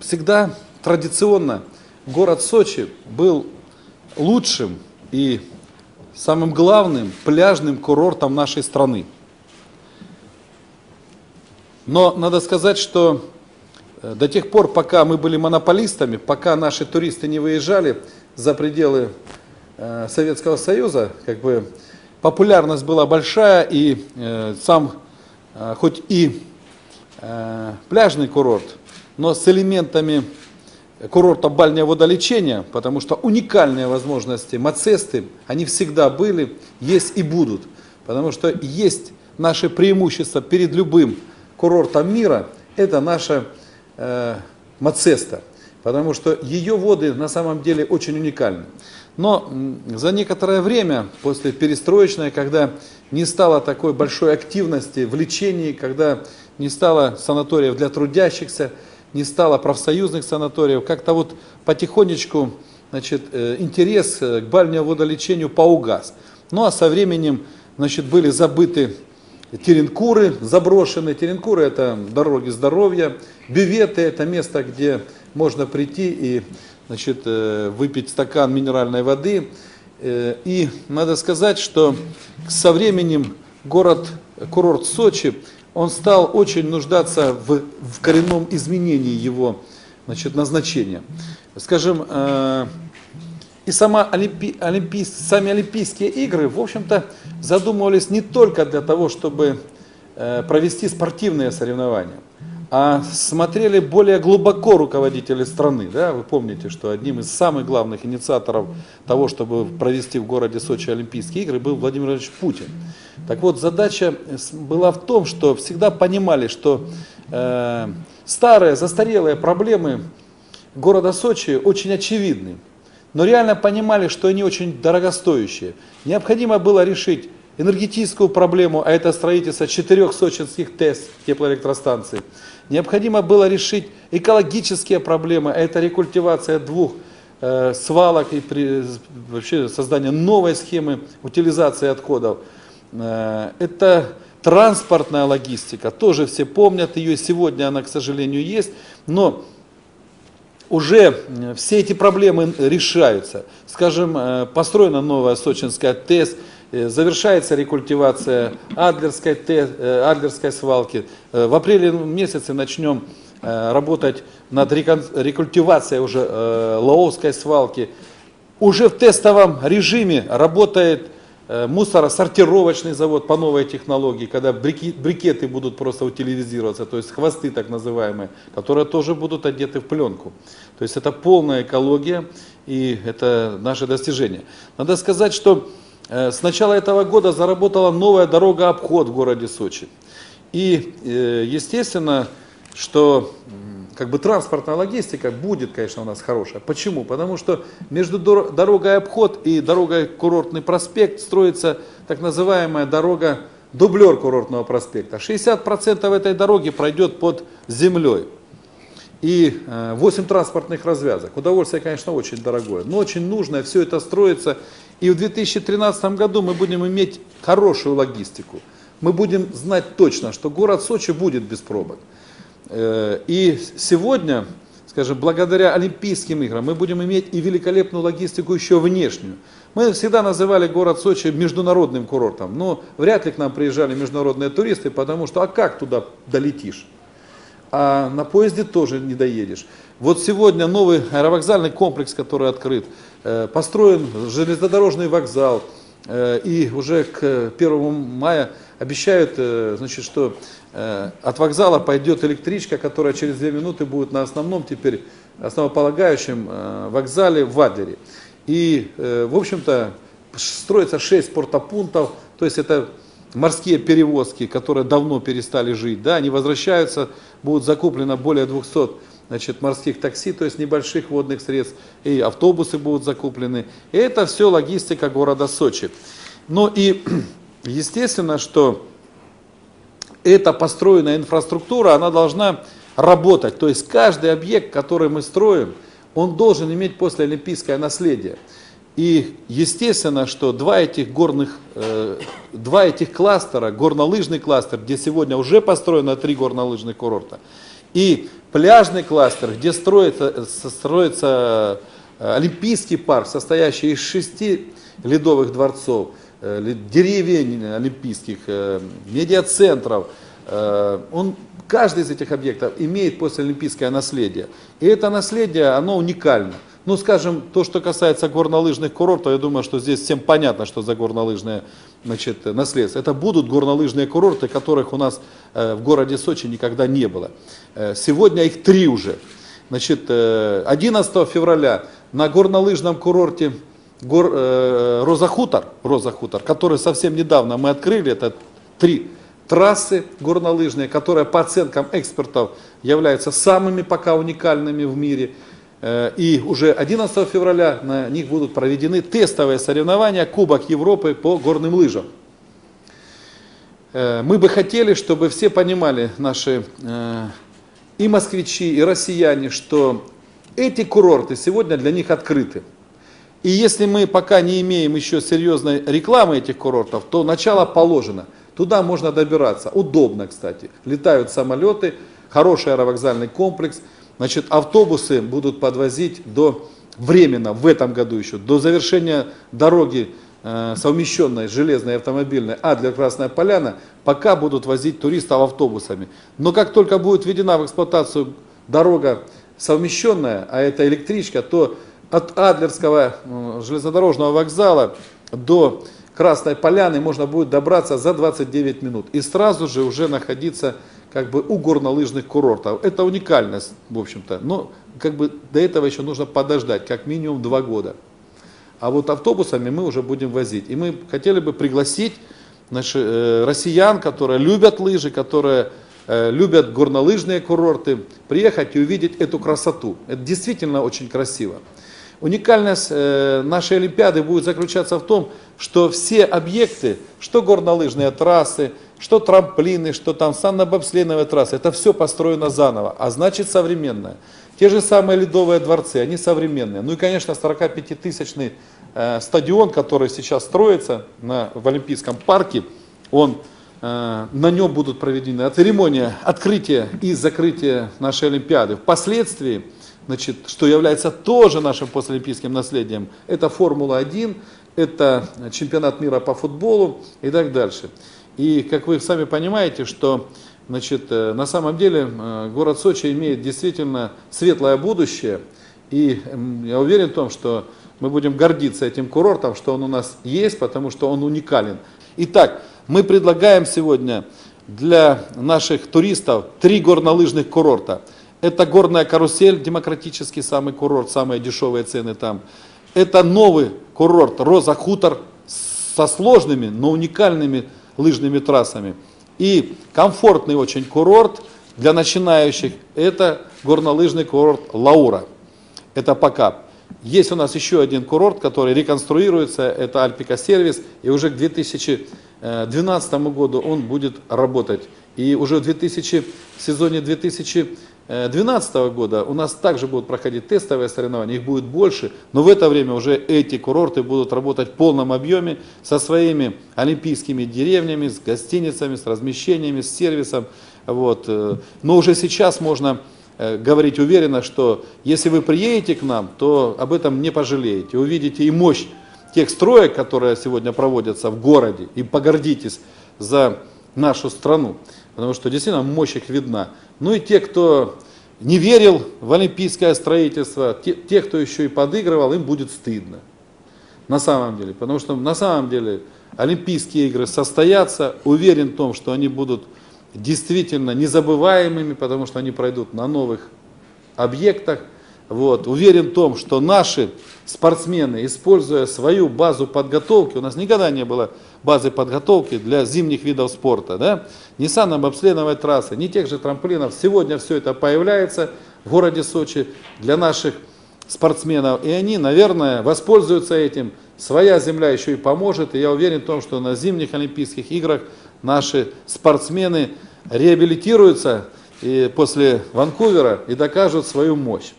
всегда традиционно город Сочи был лучшим и самым главным пляжным курортом нашей страны. Но надо сказать, что до тех пор, пока мы были монополистами, пока наши туристы не выезжали за пределы Советского Союза, популярность была большая, и хоть и пляжный курорт, но с элементами курорта бального водолечения, потому что уникальные возможности Мацесты, они всегда были, есть и будут. Потому что есть наше преимущество перед любым курортом мира, это наша Мацеста. Потому что ее воды на самом деле очень уникальны. Но за некоторое время, после перестроечной, когда не стало такой большой активности в лечении, когда не стало санаториев для трудящихся, не стало профсоюзных санаториев, как-то вот потихонечку интерес к бальному водолечению поугас. Ну а со временем были забыты теренкуры, заброшенные. Теренкуры — это дороги здоровья, бюветы — это место, где можно прийти и выпить стакан минеральной воды. И надо сказать, что со временем курорт Сочи, он стал очень нуждаться в коренном изменении его назначения. Скажем, и сами Олимпийские игры, в общем-то, задумывались не только для того, чтобы провести спортивные соревнования, а смотрели более глубоко руководители страны. Да? Вы помните, что одним из самых главных инициаторов того, чтобы провести в городе Сочи Олимпийские игры, был Владимир Владимирович Путин. Так вот, задача была в том, что всегда понимали, что старые, застарелые проблемы города Сочи очень очевидны, но реально понимали, что они очень дорогостоящие. Необходимо было решить энергетическую проблему, а это строительство 4 сочинских ТЭС, теплоэлектростанций. Необходимо было решить экологические проблемы, а это рекультивация 2 свалок и вообще создание новой схемы утилизации отходов. Это транспортная логистика, тоже все помнят ее, сегодня она, к сожалению, есть, но уже все эти проблемы решаются. Скажем, построена новая сочинская ТЭС, завершается рекультивация Адлерской свалки. В апреле месяце начнем работать над рекультивацией уже Лаовской свалки. Уже в тестовом режиме работает мусоросортировочный завод по новой технологии, когда брикеты будут просто утилизироваться, то есть хвосты так называемые, которые тоже будут одеты в пленку. То есть это полная экология, и это наше достижение. Надо сказать, что с начала этого года заработала новая дорога-обход в городе Сочи. И естественно, что транспортная логистика будет, конечно, у нас хорошая. Почему? Потому что между дорогой обход и дорогой Курортный проспект строится так называемая дорога-дублер Курортного проспекта. 60% этой дороги пройдет под землей. И 8 транспортных развязок. Удовольствие, конечно, очень дорогое, но очень нужное. Все это строится. И в 2013 году мы будем иметь хорошую логистику. Мы будем знать точно, что город Сочи будет без пробок. И сегодня, скажем, благодаря Олимпийским играм мы будем иметь и великолепную логистику еще внешнюю. Мы всегда называли город Сочи международным курортом, но вряд ли к нам приезжали международные туристы, потому что как туда долетишь? А на поезде тоже не доедешь. Вот сегодня новый аэровокзальный комплекс, который открыт, построен железнодорожный вокзал, и уже к 1 мая обещают, что от вокзала пойдет электричка, которая через 2 минуты будет на теперь основополагающем вокзале в Адлере. И, в общем-то, строится 6 портопунктов, то есть это морские перевозки, которые давно перестали жить, да, они возвращаются, будут закуплено более 200 морских такси, то есть небольших водных средств, и автобусы будут закуплены. И это все логистика города Сочи. Ну и естественно, что эта построенная инфраструктура, она должна работать. То есть каждый объект, который мы строим, он должен иметь послеолимпийское наследие. И естественно, что два этих кластера, горнолыжный кластер, где сегодня уже построено 3 горнолыжных курорта, И пляжный кластер, где строится Олимпийский парк, состоящий из 6 ледовых дворцов, деревень олимпийских, медиацентров, каждый из этих объектов имеет послеолимпийское наследие. И это наследие, оно уникально. Ну, скажем, то, что касается горнолыжных курортов, я думаю, что здесь всем понятно, что за горнолыжное, значит, наследство. Это будут горнолыжные курорты, которых у нас в городе Сочи никогда не было. Сегодня их 3 уже. Значит, 11 февраля на горнолыжном курорте Роза Хутор, который совсем недавно мы открыли, это 3 трассы горнолыжные, которые по оценкам экспертов являются самыми пока уникальными в мире. И уже 11 февраля на них будут проведены тестовые соревнования Кубок Европы по горным лыжам. Мы бы хотели, чтобы все понимали, наши и москвичи, и россияне, что эти курорты сегодня для них открыты. И если мы пока не имеем еще серьезной рекламы этих курортов, то начало положено. Туда можно добираться. Удобно, кстати. Летают самолеты, хороший аэровокзальный комплекс. Значит, автобусы будут подвозить временно, в этом году еще, до завершения дороги, совмещенной железной и автомобильной Адлер-Красная Поляна, пока будут возить туристов автобусами. Но как только будет введена в эксплуатацию дорога совмещенная, а это электричка, то от Адлерского железнодорожного вокзала до Красной Поляны можно будет добраться за 29 минут. И сразу же уже находиться как бы у горнолыжных курортов. Это уникальность, в общем-то. Но как бы до этого еще нужно подождать, как минимум 2 года. А вот автобусами мы уже будем возить. И мы хотели бы пригласить россиян, которые любят лыжи, которые любят горнолыжные курорты, приехать и увидеть эту красоту. Это действительно очень красиво. Уникальность нашей Олимпиады будет заключаться в том, что все объекты, что горнолыжные трассы, что трамплины, что там санно-бобслейные трассы, это все построено заново, а значит современное. Те же самые ледовые дворцы, они современные. Ну и, конечно, 45-тысячный стадион, который сейчас строится в Олимпийском парке, на нем будут проведены церемония открытия и закрытия нашей Олимпиады. Впоследствии, значит, что является тоже нашим послеолимпийским наследием, это Формула-1, это чемпионат мира по футболу и так дальше. И как вы сами понимаете, что, значит, на самом деле город Сочи имеет действительно светлое будущее. И я уверен в том, что мы будем гордиться этим курортом, что он у нас есть, потому что он уникален. Итак, мы предлагаем сегодня для наших туристов 3 горнолыжных курорта. Это горная карусель, демократический самый курорт, самые дешевые цены там. Это новый курорт Роза Хутор со сложными, но уникальными лыжными трассами. И комфортный очень курорт для начинающих, это горнолыжный курорт Лаура. Это пока. Есть у нас еще один курорт, который реконструируется, это Альпика Сервис, и уже к 2012 году он будет работать. И уже в сезоне 2012 года у нас также будут проходить тестовые соревнования, их будет больше, но в это время уже эти курорты будут работать в полном объеме со своими олимпийскими деревнями, с гостиницами, с размещениями, с сервисом. Вот. Но уже сейчас можно говорить уверенно, что если вы приедете к нам, то об этом не пожалеете. Увидите и мощь тех строек, которые сегодня проводятся в городе, и погордитесь за нашу страну, потому что действительно мощь их видна. Ну и те, кто не верил в олимпийское строительство, те, кто еще и подыгрывал, им будет стыдно. На самом деле, потому что на самом деле Олимпийские игры состоятся, уверен в том, что они будут действительно незабываемыми, потому что они пройдут на новых объектах. Вот. Уверен в том, что наши спортсмены, используя свою базу подготовки, у нас никогда не было базы подготовки для зимних видов спорта, да? Ни санно-бобслейной трассы, ни тех же трамплинов. Сегодня все это появляется в городе Сочи для наших спортсменов, и они, наверное, воспользуются этим. Своя земля еще и поможет, и я уверен в том, что на зимних Олимпийских играх наши спортсмены реабилитируются после Ванкувера и докажут свою мощь.